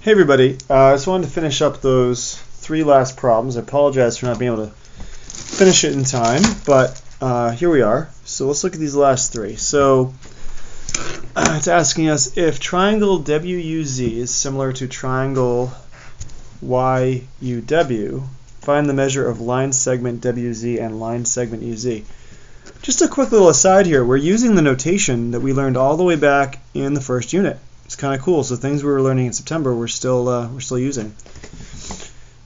Hey everybody, I just wanted to finish up those three last problems. I apologize for not being able to finish it in time, but here we are. So let's look at these last three. So it's asking us if triangle WUZ is similar to triangle YUW, find the measure of line segment WZ and line segment UZ. Just a quick little aside here, we're using the notation that we learned all the way back in the first unit. It's kind of cool. So things we were learning in September we're still using.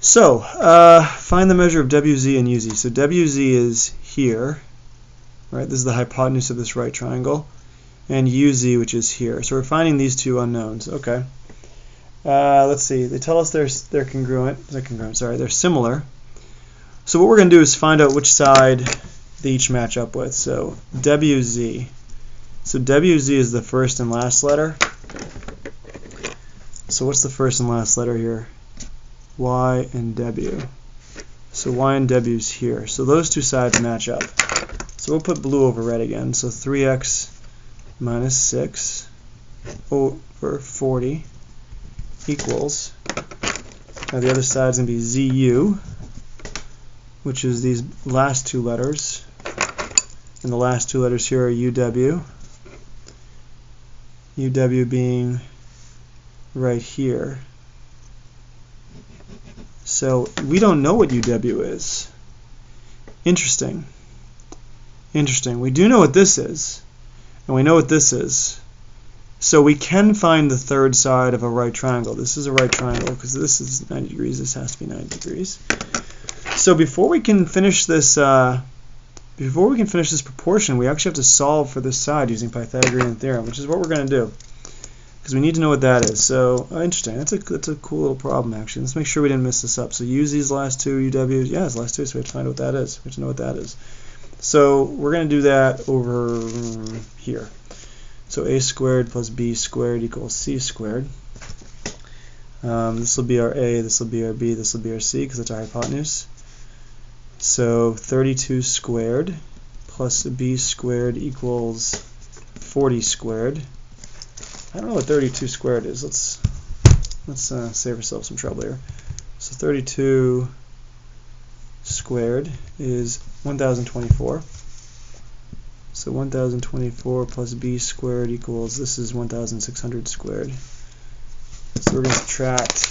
So find the measure of WZ and UZ. So WZ is here, right? This is the hypotenuse of this right triangle, and UZ, which is here. So we're finding these two unknowns. Okay. Let's see. They tell us they're congruent. They're similar. So what we're going to do is find out which side they each match up with. So WZ. So WZ is the first and last letter. So what's the first and last letter here? Y and W. So Y and W is here. So those two sides match up. So we'll put blue over red again. So 3x minus 6 over 40 equals, now the other side is going to be ZU, which is these last two letters. And the last two letters here are UW. UW being right here. So we don't know what UW is. Interesting. We do know what this is, and we know what this is. So we can find the third side of a right triangle. This is a right triangle because this is 90 degrees. This has to be 90 degrees. So before we can finish this proportion, we actually have to solve for this side using Pythagorean theorem, which is what we're going to do, because we need to know what that is. So interesting. That's a cool little problem actually. Let's make sure we didn't mess this up. So use these last two, UW. Yeah, it's last two. So we have to find out what that is. We have to know what that is. So we're going to do that over here. So a squared plus b squared equals c squared. This will be our a, this will be our b, this will be our c, because it's our hypotenuse. So 32 squared plus b squared equals 40 squared. I don't know what 32 squared is. Let's save ourselves some trouble here. So 32 squared is 1024. So 1024 plus b squared equals, this is 1600 squared. So we're going to subtract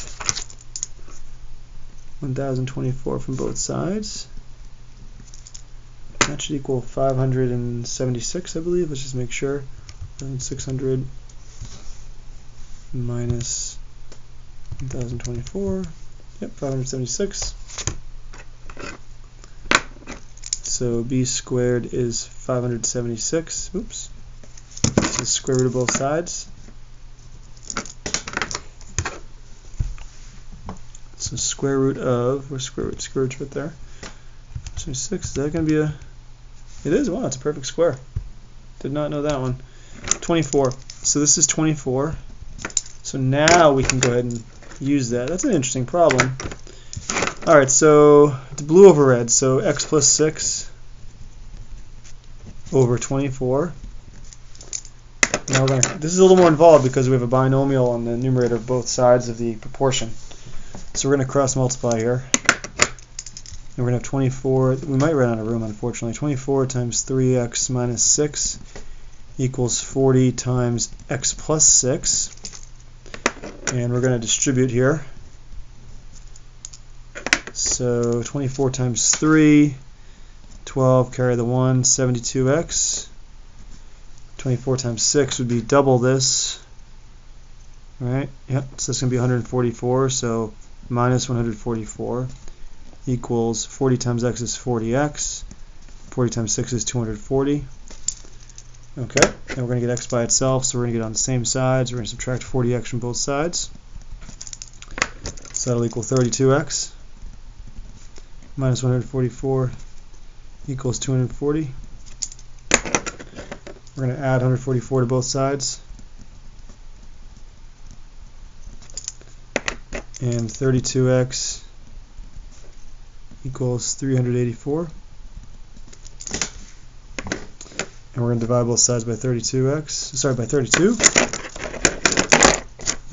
1024 from both sides. That should equal 576, I believe. Let's just make sure. 600 minus 1024. Yep, 576. So b squared is 576. Oops. This is square root of both sides. So square root of, where's square root? Square root's right there. 76. Is that going to be a? It is. Wow, it's a perfect square. Did not know that one. 24. So this is 24. So now we can go ahead and use that. That's an interesting problem. All right, so it's blue over red. So x plus 6 over 24. Now this is a little more involved because we have a binomial on the numerator of both sides of the proportion. So we're going to cross multiply here. And we're going to have 24. We might run out of room, unfortunately. 24 times 3x minus 6 equals 40 times x plus 6. And we're going to distribute here. So 24 times 3, 12, carry the 1, 72x. 24 times 6 would be double this. Right? Yep, so it's going to be 144. So minus 144 equals 40 times x is 40x. 40 times 6 is 240. Okay, and we're going to get x by itself, so we're going to get on the same sides. We're going to subtract 40x from both sides. So that'll equal 32x. Minus 144 equals 240. We're going to add 144 to both sides. And 32x equals 384. And we're going to divide both sides by 32.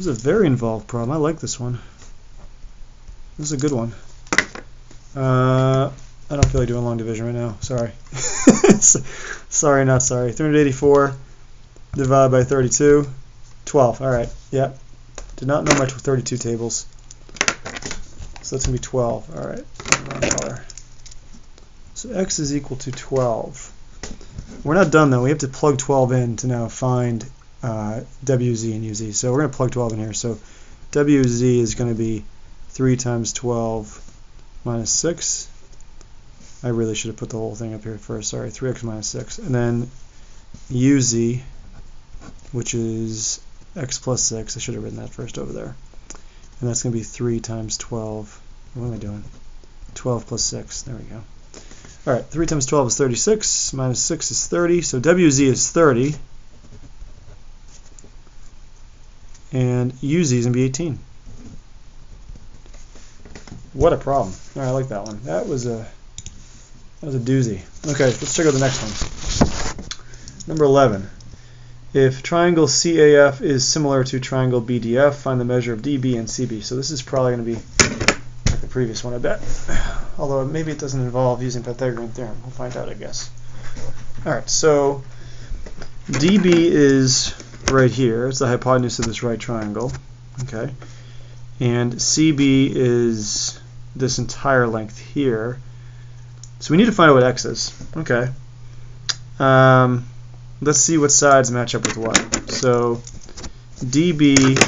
This is a very involved problem. I like this one. This is a good one. I don't feel like doing long division right now. Sorry. Sorry, not sorry. 384 divided by 32. 12. All right. Yep. Did not know much with 32 tables. So that's going to be 12. All right. Wrong color. So x is equal to 12. We're not done though. We have to plug 12 in to now find WZ and UZ. So we're going to plug 12 in here. So WZ is going to be 3 times 12 minus 6. I really should have put the whole thing up here first. Sorry, 3x minus 6. And then UZ, which is x plus 6. I should have written that first over there. And that's going to be 3 times 12. What am I doing? 12 plus 6. There we go. All right, 3 times 12 is 36. Minus 6 is 30. So WZ is 30. And UZ is going to be 18. What a problem. All right, I like that one. That was a doozy. Okay, let's check out the next one. Number 11. If triangle CAF is similar to triangle BDF, find the measure of DB and CB. So this is probably going to be like the previous one, I bet. Although maybe it doesn't involve using Pythagorean theorem. We'll find out, I guess. All right, so DB is right here. It's the hypotenuse of this right triangle. Okay. And CB is this entire length here. So we need to find out what x is. Okay. Let's see what sides match up with what. So DB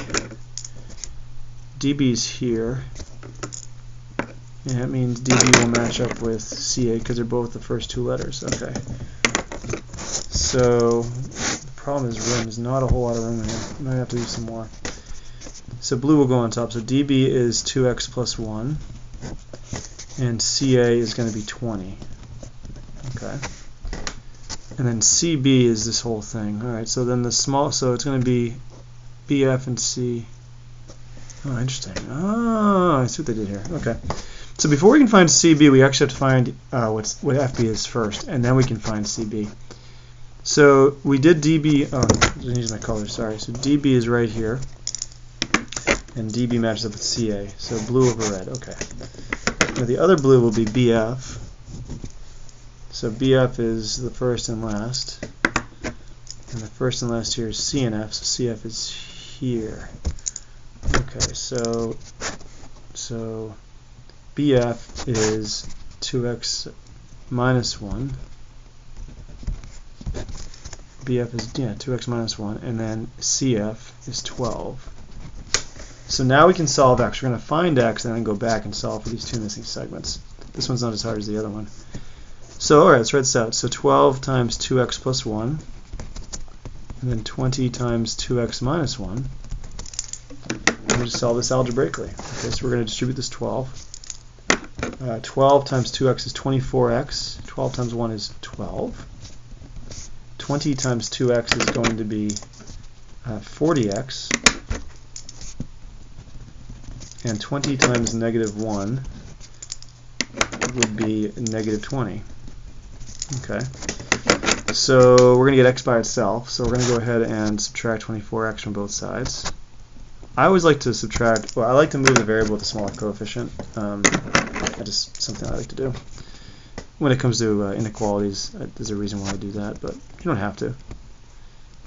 is here. And that means DB will match up with CA because they're both the first two letters. Okay. So the problem is room. There's not a whole lot of room in here. I might have to use some more. So blue will go on top. So DB is 2x plus 1. And CA is going to be 20. Okay. And then CB is this whole thing. All right. So then the small. So it's going to be BF and C. Oh, interesting. Oh, I see what they did here. Okay. So before we can find CB, we actually have to find what FB is first, and then we can find CB. So we did DB. Oh, I didn't use my color. Sorry. So DB is right here, and DB matches up with CA. So blue over red. Okay. Now the other blue will be BF. So BF is the first and last, and the first and last here is C and F. So CF is here. Okay. So BF is 2x minus 1. BF is 2x minus 1, and then CF is 12. So now we can solve x. We're going to find x and then go back and solve for these two missing segments. This one's not as hard as the other one. So alright, let's write this out. So 12 times 2x plus 1, and then 20 times 2x minus 1. And we'll just solve this algebraically. Okay, so we're going to distribute this 12. 12 times 2x is 24x. 12 times 1 is 12. 20 times 2x is going to be 40x. And 20 times negative 1 would be negative 20. Okay. So we're going to get x by itself. So we're going to go ahead and subtract 24x from both sides. I always like to subtract, well, I like to move the variable with a smaller coefficient. Just something I like to do. When it comes to inequalities, there's a reason why I do that, but you don't have to.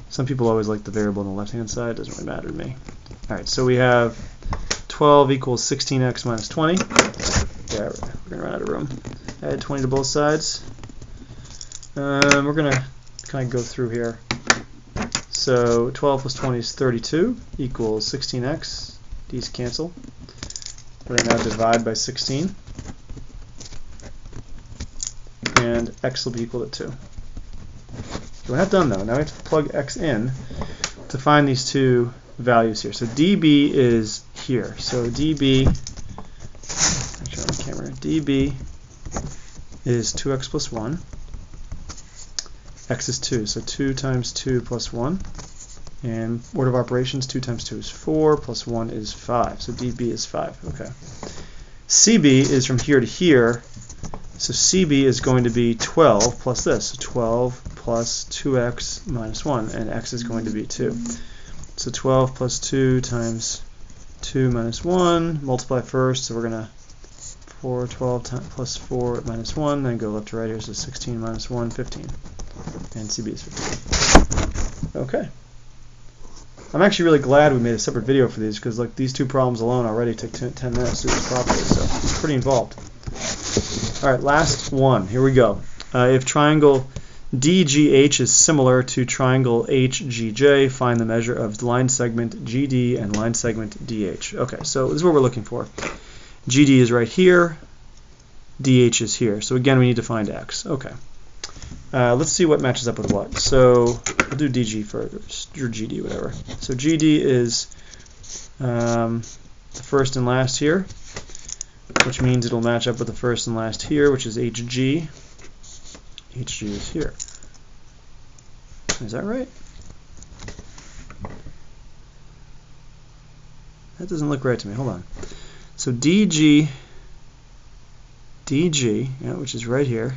Some people always like the variable on the left-hand side. It doesn't really matter to me. All right, so we have 12 equals 16x minus 20. Yeah, we're going to run out of room. Add 20 to both sides. We're going to kind of go through here. So 12 plus 20 is 32 equals 16x. These cancel. We're going to now divide by 16. And x will be equal to 2. We're not done though. Now we have to plug x in to find these two values here. So dB is here. So dB, actually on the camera, dB is 2x plus 1. X is 2. So 2 times 2 plus 1. And order of operations, 2 times 2 is 4, plus 1 is 5. So dB is 5. Okay. CB is from here to here. So CB is going to be 12 plus this. So 12 plus 2x minus 1. And x is going to be 2. So 12 plus 2 times 2 minus 1, multiply first, so we're going to 4, 12 plus 4 minus 1, then go left to right here, so 16 minus 1, 15. And CB is 15. Okay. I'm actually really glad we made a separate video for these, because like these two problems alone already took 10 minutes to do this properly, so it's pretty involved. Alright, last one. Here we go. If triangle DGH is similar to triangle HGJ, find the measure of line segment GD and line segment DH. Okay, so this is what we're looking for. GD is right here, DH is here. So again, we need to find X. Okay. Let's see what matches up with what. So we'll do DG first, or GD, whatever. So GD is the first and last here, which means it'll match up with the first and last here, which is HG. HG is here. Is that right? That doesn't look right to me. Hold on. So DG, yeah, which is right here,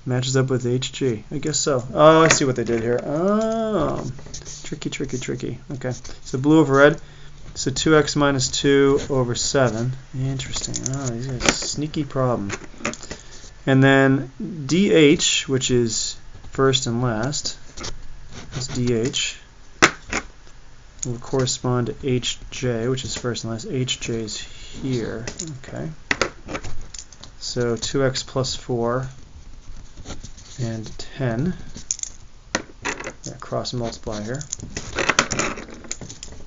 matches up with HG. I guess so. Oh, I see what they did here. Oh, tricky, tricky, tricky. Okay, so blue over red. So 2x minus 2 over 7. Interesting. Oh, these are a sneaky problem. And then DH, which is first and last, that's DH, will correspond to HJ, which is first and last. HJ is here. Okay. So 2x plus 4 and 10. Yeah, cross and multiply here.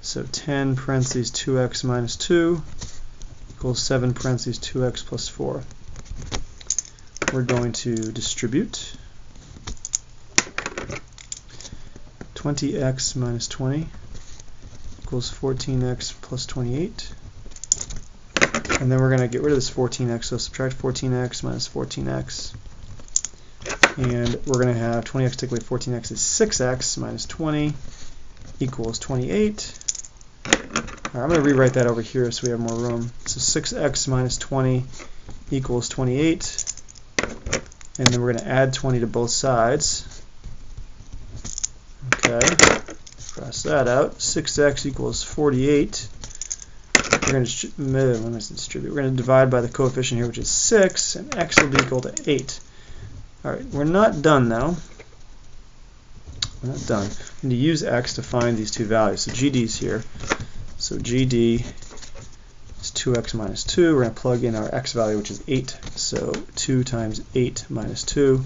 So 10 parentheses 2x minus 2 equals 7 parentheses 2x plus 4. We're going to distribute 20x minus 20 equals 14x plus 28. And then we're going to get rid of this 14x, so subtract 14x minus 14x. And we're going to have 20x take away 14x is 6x minus 20 equals 28. All right, I'm going to rewrite that over here so we have more room. So 6x minus 20 equals 28. And then we're going to add 20 to both sides. Okay, cross that out. 6x equals 48. We're going to distribute. We're going to divide by the coefficient here, which is 6, and x will be equal to 8. All right, we're not done though. We're not done. We need to use x to find these two values. So GD is here. So GD is 2x minus 2. We're going to plug in our x value, which is 8. So 2 times 8 minus 2.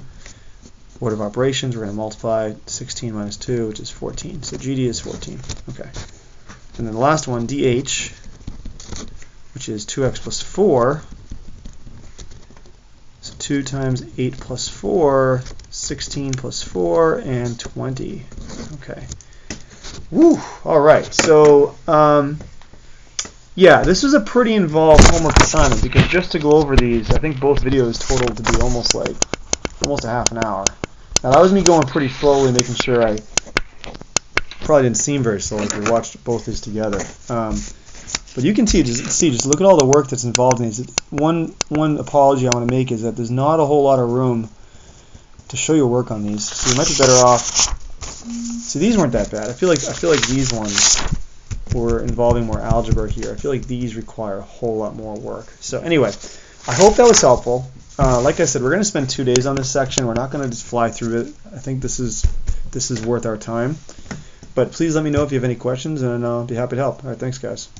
Order of operations, we're going to multiply 16 minus 2, which is 14. So GD is 14. Okay. And then the last one, DH, which is 2x plus 4. So 2 times 8 plus 4, 16 plus 4, and 20. Okay. Woo! All right. So, yeah, this was a pretty involved homework assignment because just to go over these, I think both videos totaled to be almost a half an hour. Now that was me going pretty slowly, making sure I probably didn't seem very slow if we watched both these together. But you can see, just look at all the work that's involved in these. One apology I want to make is that there's not a whole lot of room to show your work on these, so you might be better off. See, these weren't that bad. I feel like these ones were involving more algebra here. I feel like these require a whole lot more work. So anyway, I hope that was helpful. Like I said, we're going to spend 2 days on this section. We're not going to just fly through it. I think this is worth our time. But please let me know if you have any questions, and I'll be happy to help. All right, thanks, guys.